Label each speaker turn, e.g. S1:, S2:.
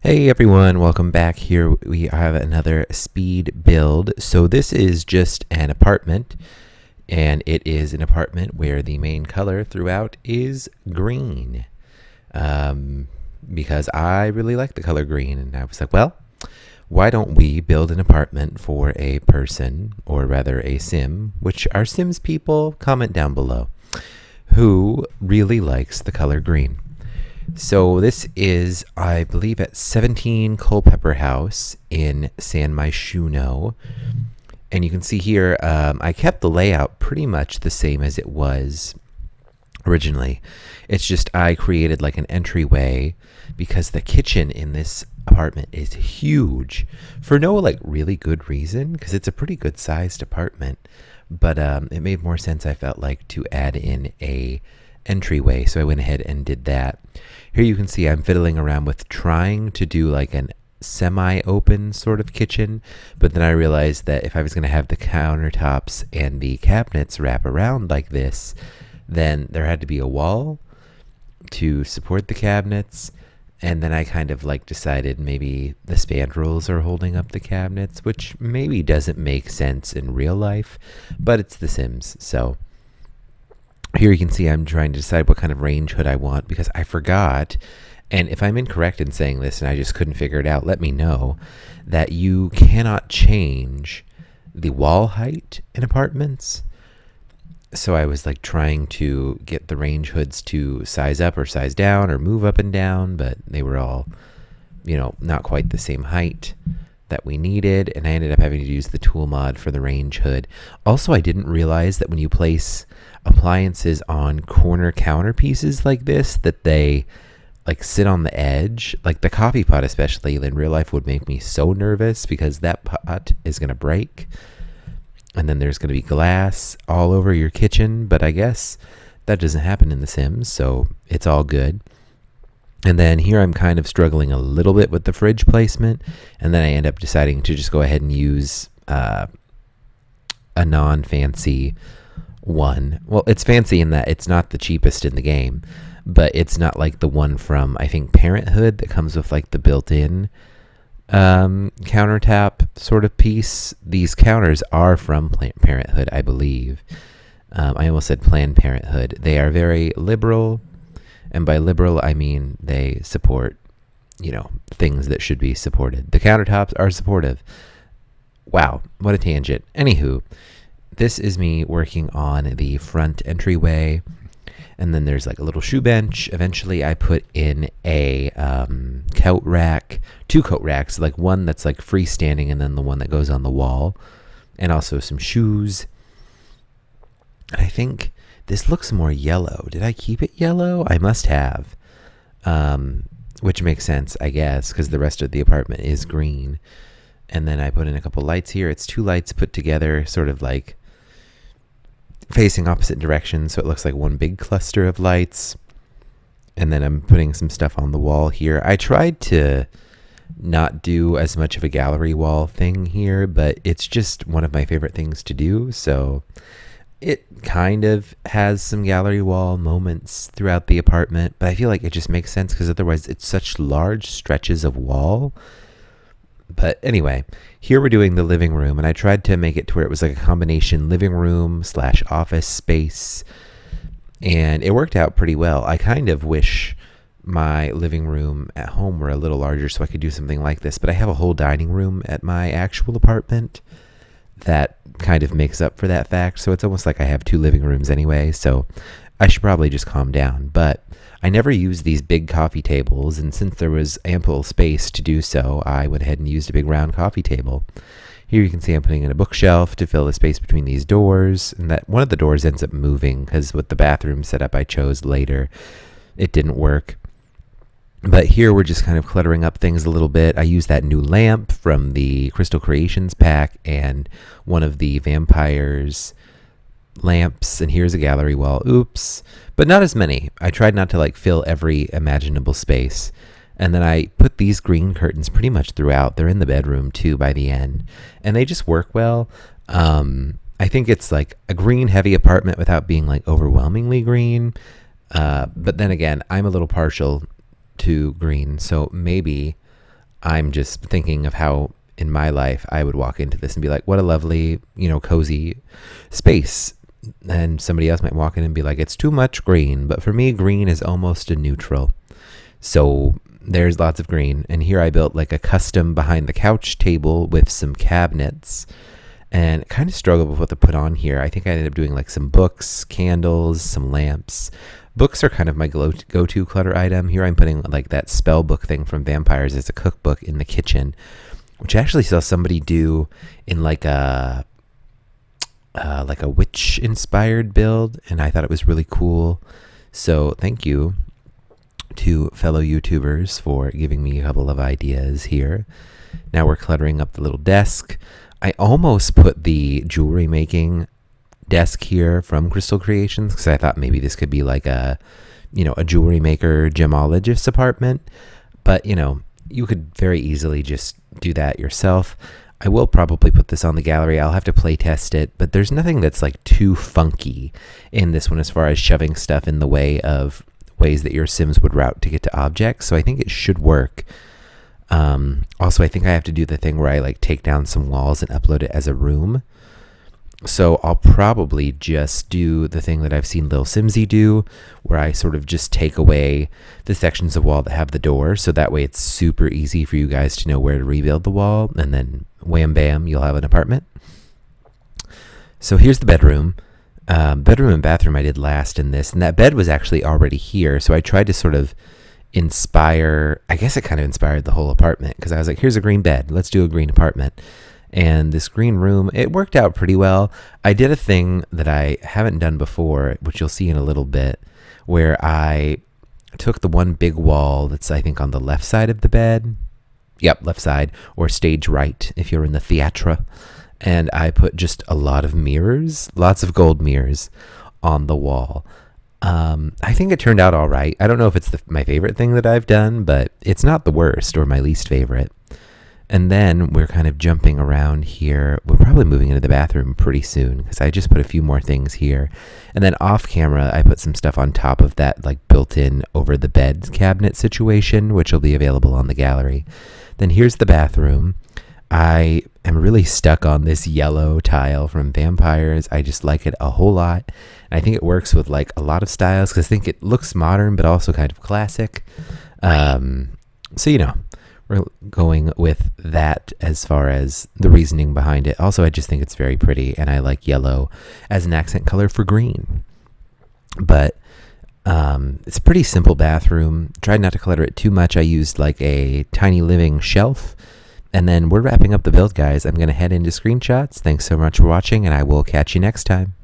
S1: Hey everyone, welcome back. Here we have another speed build. So this is just an apartment, and it is an apartment where the main color throughout is green. Because I really like the color green, and I was like, well, why don't we build an apartment for a person, or rather a sim, which are Sims people, comment down below, who really likes the color green. So this is, I believe, at 17 Culpepper House in San MyShuno. And you can see here, I kept the layout pretty much the same as it was originally. It's just I created like an entryway because the kitchen in this apartment is huge for no like really good reason, because it's a pretty good sized apartment. But it made more sense, I felt like, to add in a entryway, so I went ahead and did that. Here you can see I'm fiddling around with trying to do like an semi-open sort of kitchen, but then I realized that if I was going to have the countertops and the cabinets wrap around like this, then there had to be a wall to support the cabinets, and then I kind of like decided maybe the spandrels are holding up the cabinets, which maybe doesn't make sense in real life, but it's The Sims, so here you can see I'm trying to decide what kind of range hood I want, because I forgot, and if I'm incorrect in saying this and I just couldn't figure it out, let me know, that you cannot change the wall height in apartments. So I was like trying to get the range hoods to size up or size down or move up and down, but they were all, not quite the same height that we needed, and I ended up having to use the tool mod for the range hood. Also, I didn't realize that when you place appliances on corner counter pieces like this, that they like sit on the edge. Like the coffee pot especially in real life would make me so nervous, because that pot is going to break, and then there's going to be glass all over your kitchen. But I guess that doesn't happen in The Sims, so it's all good. And then here I'm kind of struggling a little bit with the fridge placement, and then I end up deciding to just go ahead and use a non-fancy one. Well, it's fancy in that it's not the cheapest in the game, but it's not like the one from, I think, Parenthood that comes with like the built-in countertop sort of piece. These counters are from Parenthood, I believe. I almost said Planned Parenthood. They are very liberal, and by liberal I mean they support, things that should be supported. The countertops are supportive. Wow, what a tangent. Anywho, this is me working on the front entryway, and then there's like a little shoe bench. Eventually I put in a coat rack, 2 coat racks, like one that's like freestanding and then the one that goes on the wall, and also some shoes. And I think this looks more yellow. Did I keep it yellow? I must have, which makes sense, I guess, because the rest of the apartment is green. And then I put in a couple lights here. It's 2 lights put together, sort of like facing opposite directions, so it looks like one big cluster of lights. And then I'm putting some stuff on the wall here. I tried to not do as much of a gallery wall thing here, but it's just one of my favorite things to do, so it kind of has some gallery wall moments throughout the apartment, but I feel like it just makes sense because otherwise it's such large stretches of wall. But anyway, here we're doing the living room, and I tried to make it to where it was like a combination living room / office space, and it worked out pretty well. I kind of wish my living room at home were a little larger so I could do something like this, but I have a whole dining room at my actual apartment that kind of makes up for that fact, so it's almost like I have 2 living rooms anyway, so I should probably just calm down. But I never used these big coffee tables, and since there was ample space to do so, I went ahead and used a big round coffee table. Here you can see I'm putting in a bookshelf to fill the space between these doors, and that one of the doors ends up moving because with the bathroom setup I chose later, it didn't work. But here we're just kind of cluttering up things a little bit. I used that new lamp from the Crystal Creations pack and one of the vampires lamps, and here's a gallery wall. Oops. But not as many. I tried not to like fill every imaginable space. And then I put these green curtains pretty much throughout. They're in the bedroom too by the end, and they just work well. I think it's like a green heavy apartment without being like overwhelmingly green. But then again, I'm a little partial to green, so maybe I'm just thinking of how in my life I would walk into this and be like, what a lovely, cozy space. And somebody else might walk in and be like, it's too much green. But for me, green is almost a neutral. So there's lots of green. And here I built like a custom behind the couch table with some cabinets, and kind of struggled with what to put on here. I think I ended up doing like some books, candles, some lamps. Books are kind of my go-to clutter item. Here I'm putting like that spell book thing from Vampires as a cookbook in the kitchen, which I actually saw somebody do in like a witch-inspired build, and I thought it was really cool. So thank you to fellow YouTubers for giving me a couple of ideas here. Now we're cluttering up the little desk. I almost put the jewelry making desk here from Crystal Creations because I thought maybe this could be like a jewelry maker gemologist apartment. But, you could very easily just do that yourself. I will probably put this on the gallery. I'll have to play test it, but there's nothing that's like too funky in this one as far as shoving stuff in the way of ways that your Sims would route to get to objects. So I think it should work. Also, I think I have to do the thing where I like take down some walls and upload it as a room. So I'll probably just do the thing that I've seen Lil Simsy do, where I sort of just take away the sections of wall that have the door. So that way it's super easy for you guys to know where to rebuild the wall. And then wham bam, you'll have an apartment. So here's the bedroom. Bedroom and bathroom I did last in this. And that bed was actually already here. So I tried to sort of inspire, I guess it kind of inspired the whole apartment, because I was like, here's a green bed, let's do a green apartment. And this green room, it worked out pretty well. I did a thing that I haven't done before, which you'll see in a little bit, where I took the one big wall that's I think on the left side of the bed, left side, or stage right if you're in the theatre, and I put just a lot of mirrors, lots of gold mirrors on the wall. I think it turned out all right. I don't know if it's my favorite thing that I've done, but it's not the worst or my least favorite. And then we're kind of jumping around here. We're probably moving into the bathroom pretty soon because I just put a few more things here. And then off camera, I put some stuff on top of that, like built-in over the bed cabinet situation, which will be available on the gallery. Then here's the bathroom. I am really stuck on this yellow tile from Vampires. I just like it a whole lot. And I think it works with like a lot of styles because I think it looks modern but also kind of classic. So, we're going with that as far as the reasoning behind it. Also, I just think it's very pretty, and I like yellow as an accent color for green. But it's a pretty simple bathroom. Tried not to clutter it too much. I used like a tiny living shelf. And then we're wrapping up the build, guys. I'm going to head into screenshots. Thanks so much for watching, and I will catch you next time.